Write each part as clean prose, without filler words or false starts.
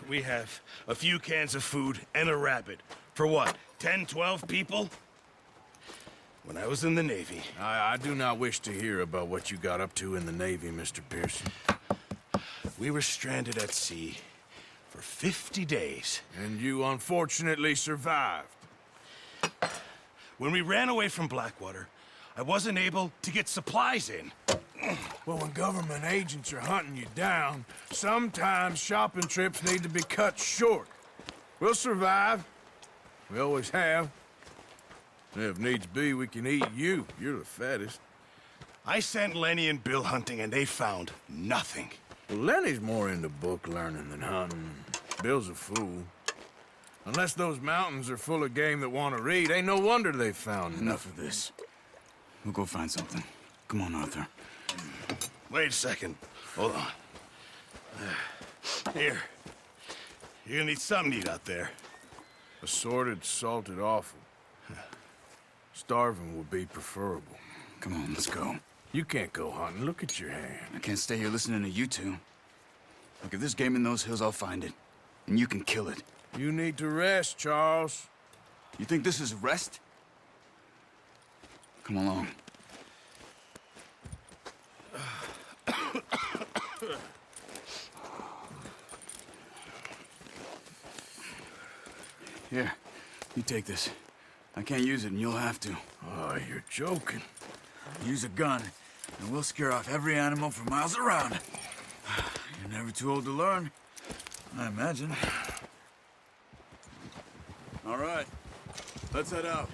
we have a few cans of food and a rabbit. For what, 10, 12 people? When I was in the Navy... I do not wish to hear about what you got up to in the Navy, Mr. Pearson. We were stranded at sea for 50 days. And you unfortunately survived. When we ran away from Blackwater, I wasn't able to get supplies in. Well, when government agents are hunting you down, sometimes shopping trips need to be cut short. We'll survive. We always have. And if needs be, we can eat you. You're the fattest. I sent Lenny and Bill hunting, and they found nothing. Well, Lenny's more into book learning than hunting. Bill's a fool. Unless those mountains are full of game that want to read, ain't no wonder they found Enough of this. We'll go find something. Come on, Arthur. Wait a second. Hold on. Here. You're gonna need something to eat out there. Assorted, salted offal. Starving would be preferable. Come on, let's go. You can't go hunting. Look at your hand. I can't stay here listening to you two. Look, if there's game in those hills, I'll find it. And you can kill it. You need to rest, Charles. You think this is rest? Come along. Here, you take this. I can't use it, and you'll have to. Oh, you're joking. Use a gun, and we'll scare off every animal for miles around. You're never too old to learn, I imagine. All right, let's head out.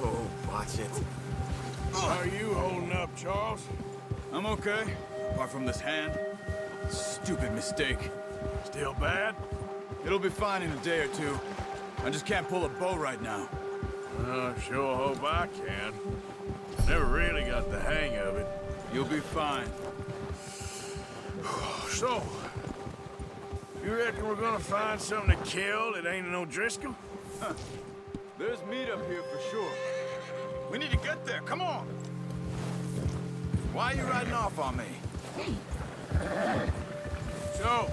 Oh, watch it. How are you holding up, Charles? I'm okay, apart from this hand. Stupid mistake. Still bad? It'll be fine in a day or two. I just can't pull a bow right now. I sure hope I can. Never really got the hang of it. You'll be fine. So, you reckon we're gonna find something to kill that ain't no Driscoll? There's meat up here for sure. We need to get there, come on! Why are you riding off on me? So,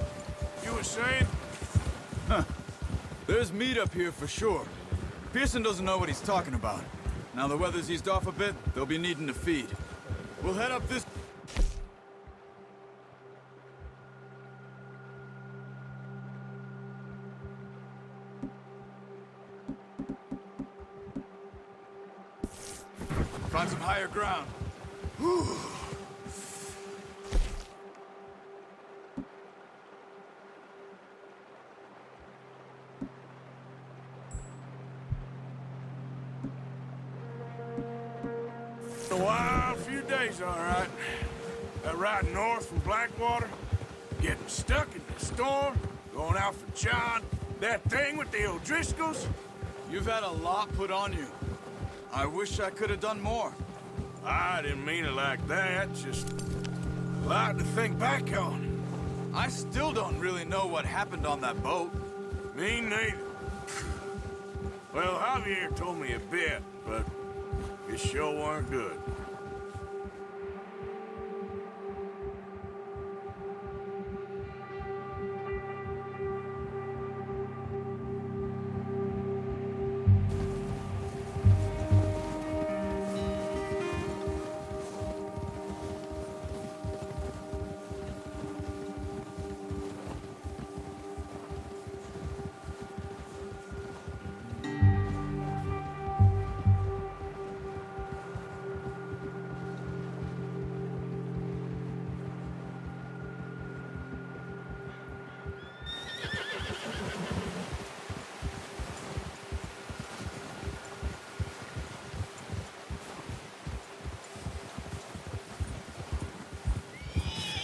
you were saying? There's meat up here for sure. Pearson doesn't know what he's talking about. Now the weather's eased off a bit, they'll be needing to feed. We'll head up this... Find some higher ground. Whew. A wild few days, all right. That ride north from Blackwater, getting stuck in the storm, going out for John, that thing with the O'Driscolls. You've had a lot put on you. I wish I could have done more. I didn't mean it like that, just a lot to think back on. I still don't really know what happened on that boat. Me neither. Well, Javier told me a bit, but it sure weren't good.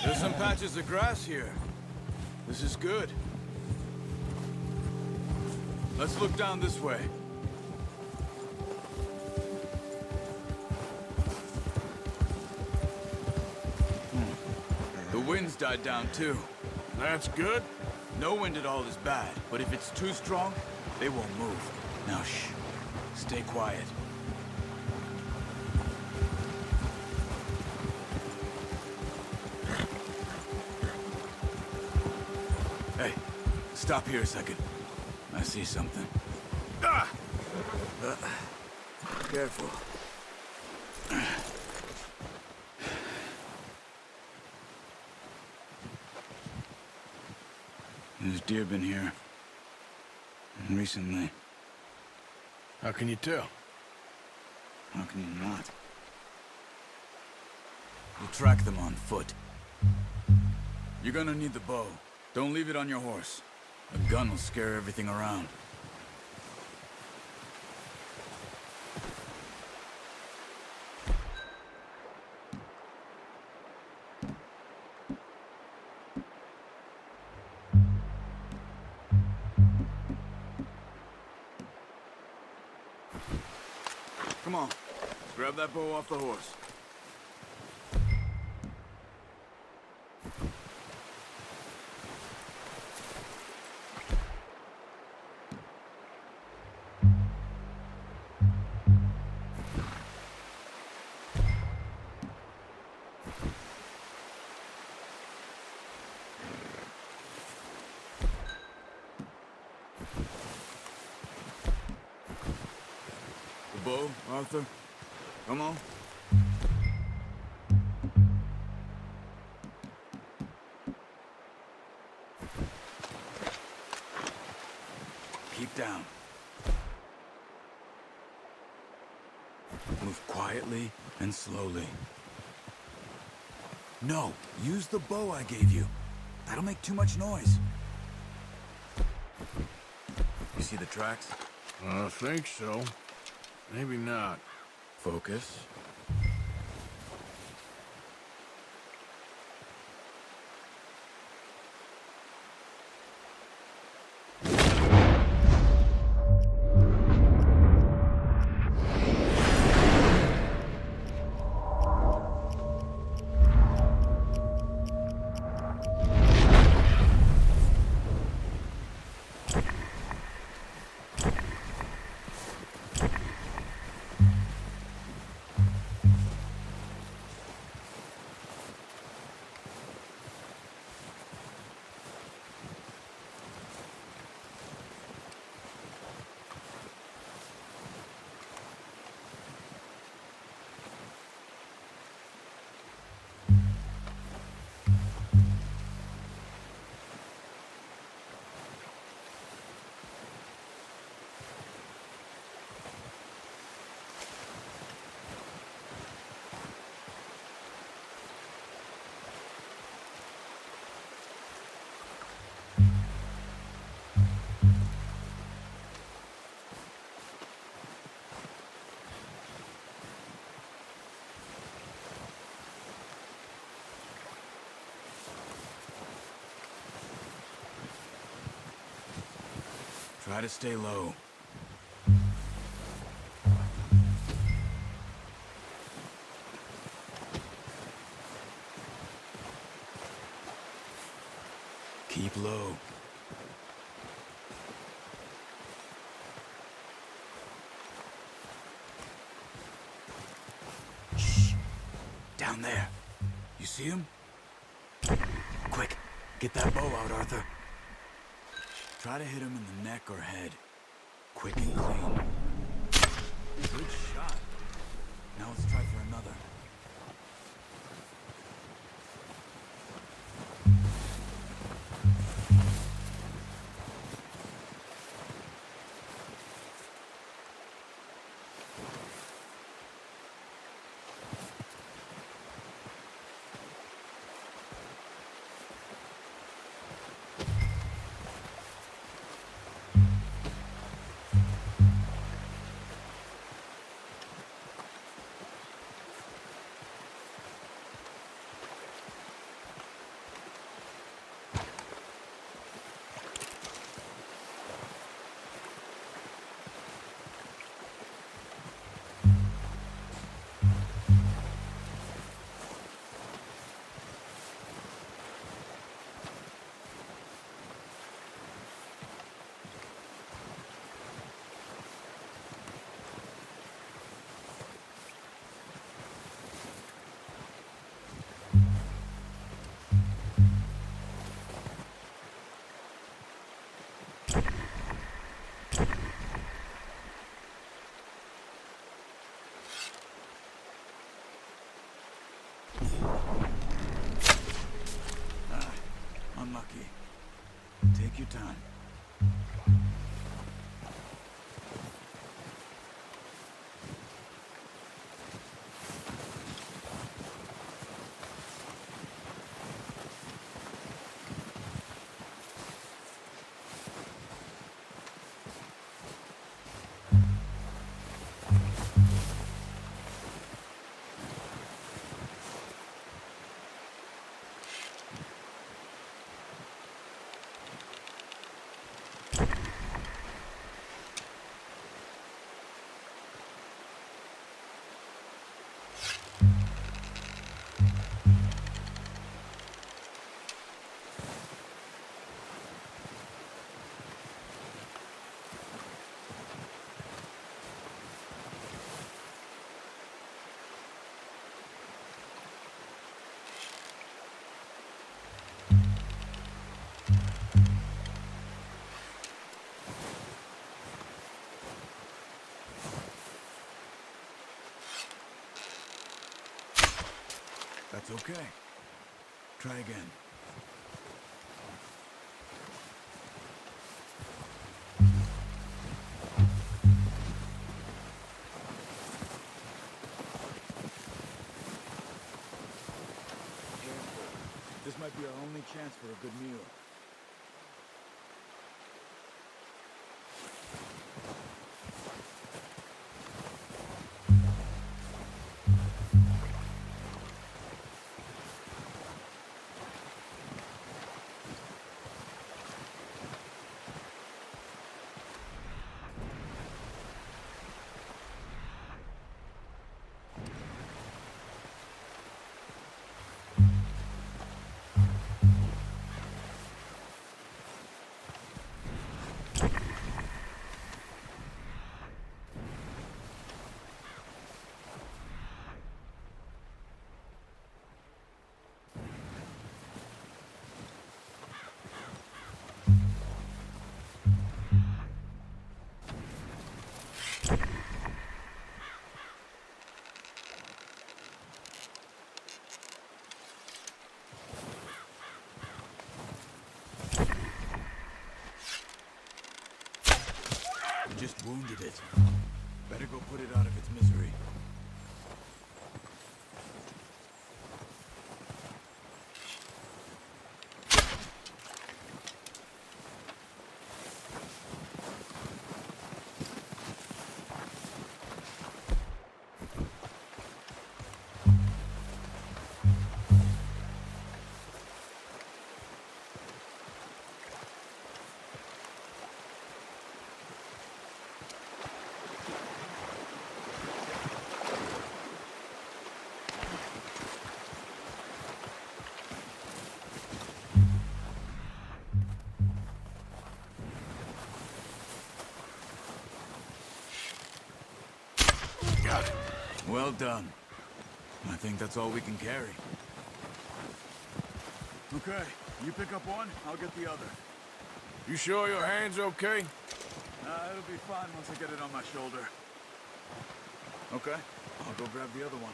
There's some patches of grass here. This is good. Let's look down this way. The wind's died down too. That's good. No wind at all is bad, but if it's too strong, they won't move. Now shh. Stay quiet. Stop here a second. I see something. Ah! Careful. There's deer been here. Recently. How can you tell? How can you not? We'll track them on foot. You're gonna need the bow. Don't leave it on your horse. A gun will scare everything around. Come on. Grab that bow off the horse. The bow, Arthur? Come on. Keep down. Move quietly and slowly. No, use the bow I gave you. That'll make too much noise. You see the tracks? I think so. Maybe not. Focus. Try to stay low. Keep low. Shh. Down there. You see him? Quick, get that bow out, Arthur. Try to hit him in the neck or head. Quick and clean. Good shot. Now let's try for another. Unlucky. Take your time. That's okay. Try again. Careful. This might be our only chance for a good meal. Just wounded it. Better go put it out of its misery. Well done. I think that's all we can carry. Okay, you pick up one, I'll get the other. You sure your hand's okay? It'll be fine once I get it on my shoulder. Okay, I'll go grab the other one.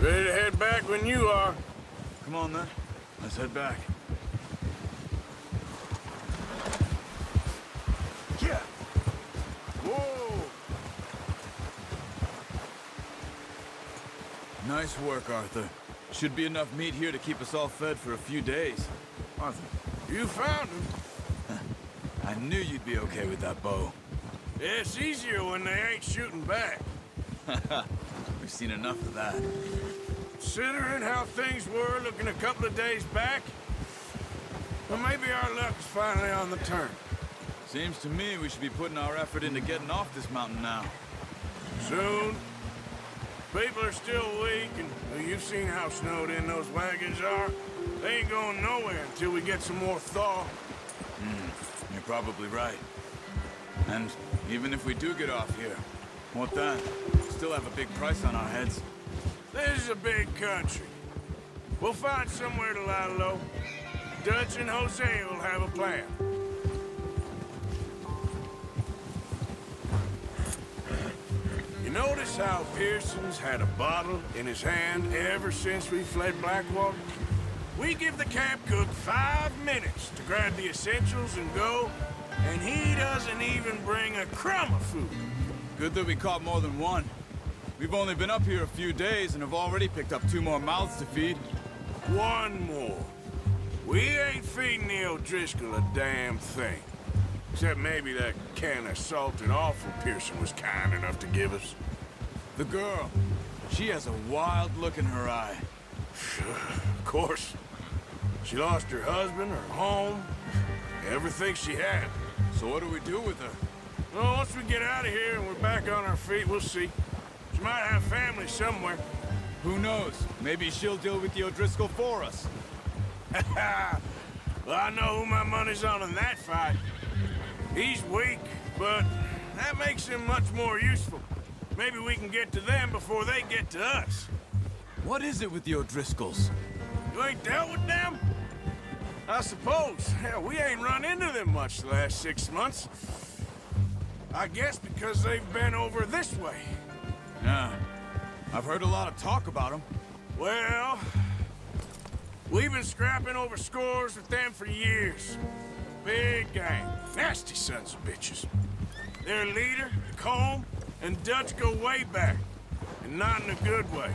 Ready to head back when you are. Come on then, let's head back. Whoa! Nice work, Arthur. Should be enough meat here to keep us all fed for a few days. Arthur, you found him. I knew you'd be okay with that bow. It's easier when they ain't shooting back. We've seen enough of that. Considering how things were looking a couple of days back, well, maybe our luck is finally on the turn. Seems to me we should be putting our effort into getting off this mountain now. Soon. People are still weak, and well, you've seen how snowed in those wagons are. They ain't going nowhere until we get some more thaw. You're probably right. And even if we do get off here, what then? Still have a big price on our heads. This is a big country. We'll find somewhere to lie low. Dutch and Hosea will have a plan. You notice how Pearson's had a bottle in his hand ever since we fled Blackwater? We give the camp cook 5 minutes to grab the essentials and go, and he doesn't even bring a crumb of food. Good that we caught more than one. We've only been up here a few days and have already picked up 2 more mouths to feed. One more. We ain't feeding the O'Driscoll a damn thing. Except maybe that can of salted offal Pearson was kind enough to give us. The girl, she has a wild look in her eye. Of course. She lost her husband, her home, everything she had. So what do we do with her? Well, once we get out of here and we're back on our feet, we'll see. She might have family somewhere. Who knows? Maybe she'll deal with the O'Driscoll for us. Well, I know who my money's on in that fight. He's weak, but that makes him much more useful. Maybe we can get to them before they get to us. What is it with the O'Driscolls? You ain't dealt with them? I suppose. Hell, we ain't run into them much the last 6 months. I guess because they've been over this way. Yeah. I've heard a lot of talk about them. Well, we've been scrapping over scores with them for years. Big gang. Nasty sons of bitches. Their leader, Colm, and Dutch go way back. And not in a good way.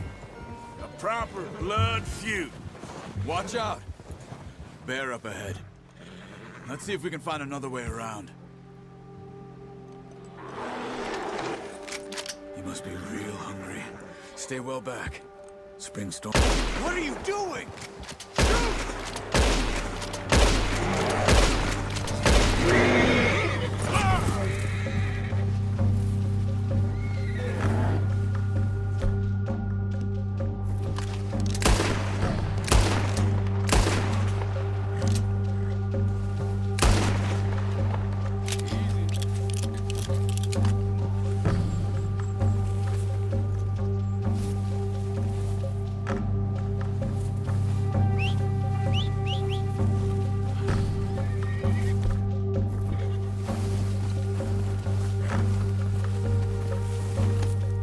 A proper blood feud. Watch out. Bear up ahead. Let's see if we can find another way around. You must be real hungry. Stay well back. Springstorm. What are you doing?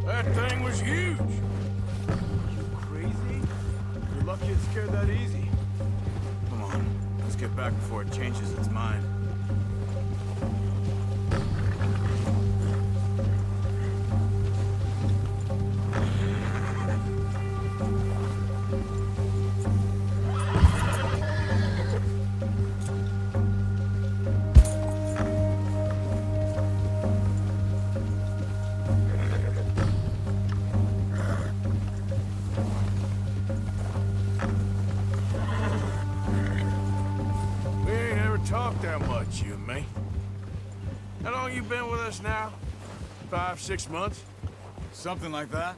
That thing was huge. Crazy? You're lucky it scared that easy. Come on, let's get back before it changes its mind. We ain't ever talked that much, you and me. How long you been with us now? 5, 6 months? Something like that?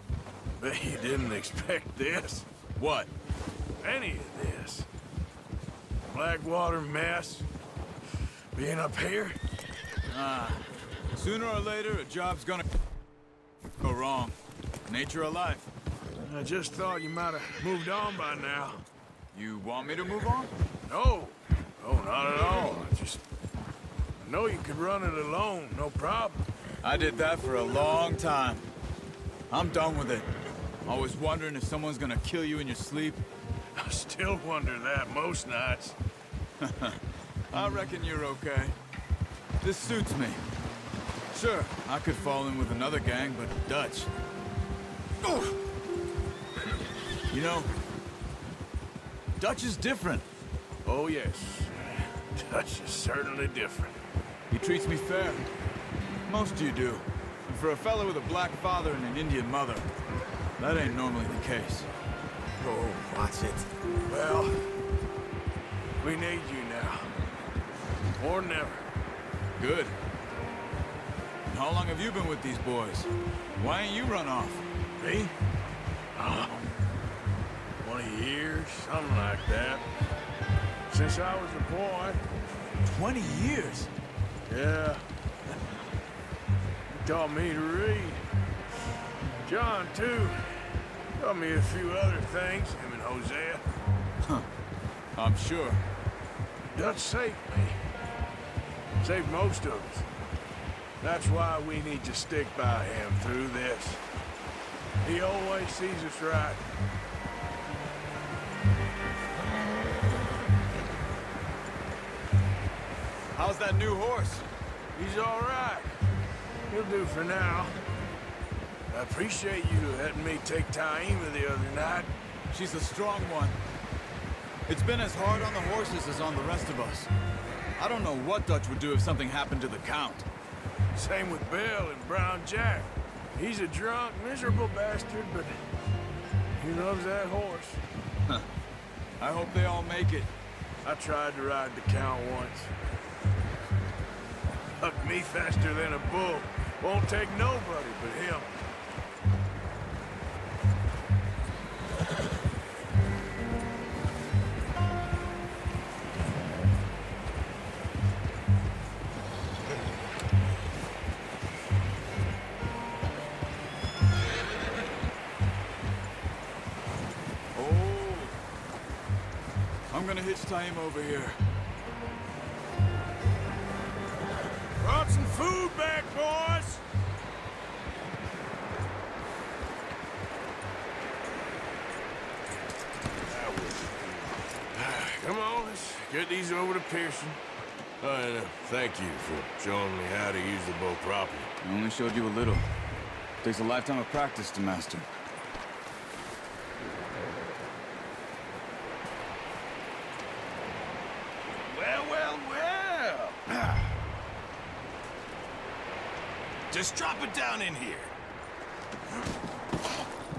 Bet you didn't expect this. What? Any of this. Blackwater mess. Being up here? Sooner or later, a job's gonna go wrong. Nature of life. I just thought you might have moved on by now. You want me to move on? No. No, not at all. I know you could run it alone, no problem. I did that for a long time. I'm done with it. Always wondering if someone's gonna kill you in your sleep. I still wonder that most nights. I reckon you're okay. This suits me. Sure, I could fall in with another gang, but Dutch. You know, Dutch is different. Oh, yes. Dutch is certainly different. He treats me fair. Most of you do. And for a fella with a black father and an Indian mother, that ain't normally the case. Oh, watch it. Well, we need you now. More than ever. Good. And how long have you been with these boys? Why ain't you run off? Me? 20 years, something like that. Since I was a boy. 20 years? Yeah. He taught me to read. John, too. Taught me a few other things, him and Hosea. I'm sure. Dutch saved me. Saved most of us. That's why we need to stick by him through this. He always sees us right. How's that new horse? He's all right. He'll do for now. I appreciate you letting me take Taima the other night. She's a strong one. It's been as hard on the horses as on the rest of us. I don't know what Dutch would do if something happened to the Count. Same with Bill and Brown Jack. He's a drunk, miserable bastard, but he loves that horse. I hope they all make it. I tried to ride the Count once. Hucked me faster than a bull. Won't take nobody but him. I'm gonna hitch Taima over here. Brought some food back, boys! Come on, let's get these over to Pearson. And thank you for showing me how to use the bow properly. I only showed you a little. Takes a lifetime of practice to master. Well, well, well. Just drop it down in here.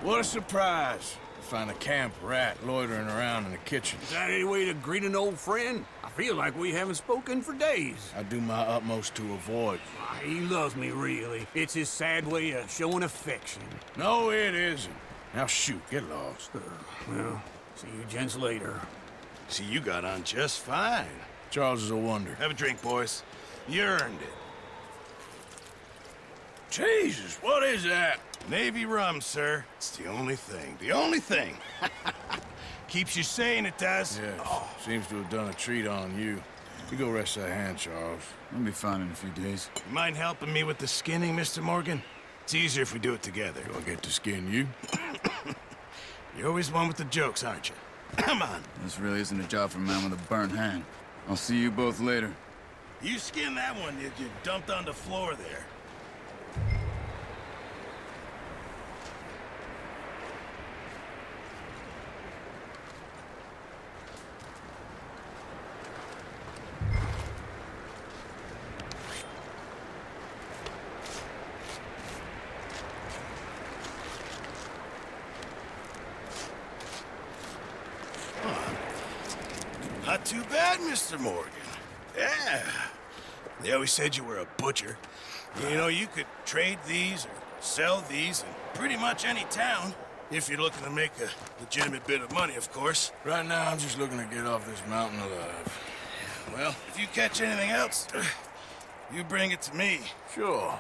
What a surprise. To find a camp rat loitering around in the kitchen. Is that any way to greet an old friend? I feel like we haven't spoken for days. I do my utmost to avoid. He loves me, really. It's his sad way of showing affection. No, it isn't. Now shoot, get lost. Well, see you gents later. See, you got on just fine. Charles is a wonder. Have a drink, boys. You earned it. Jesus, what is that? Navy rum, sir. It's the only thing. The only thing. Keeps you sane, it does. Yes, seems to have done a treat on you. You go rest that hand, Charles. I'll be fine in a few days. You mind helping me with the skinning, Mr. Morgan? It's easier if we do it together. Do I get to skin you? You're always one with the jokes, aren't you? Come on. This really isn't a job for a man with a burnt hand. I'll see you both later. You skinned that one that you dumped on the floor there. Not too bad, Mr. Morgan. Yeah. They always said you were a butcher. You know, you could trade these or sell these in pretty much any town. If you're looking to make a legitimate bit of money, of course. Right now, I'm just looking to get off this mountain alive. Well, if you catch anything else, you bring it to me. Sure.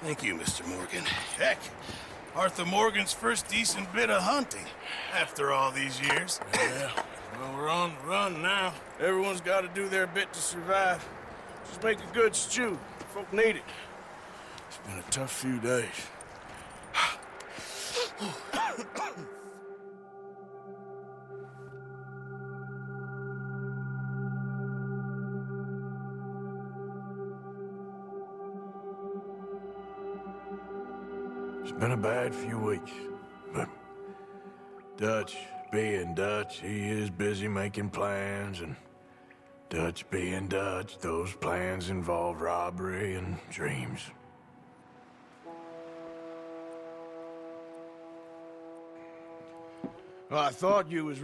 Thank you, Mr. Morgan. Heck, Arthur Morgan's first decent bit of hunting after all these years. Yeah. Well, we're on the run now. Everyone's got to do their bit to survive. Just make a good stew. Folk need it. It's been a tough few days. It's been a bad few weeks, but Dutch being Dutch, he is busy making plans, and Dutch being Dutch, those plans involve robbery and dreams. Well, I thought you was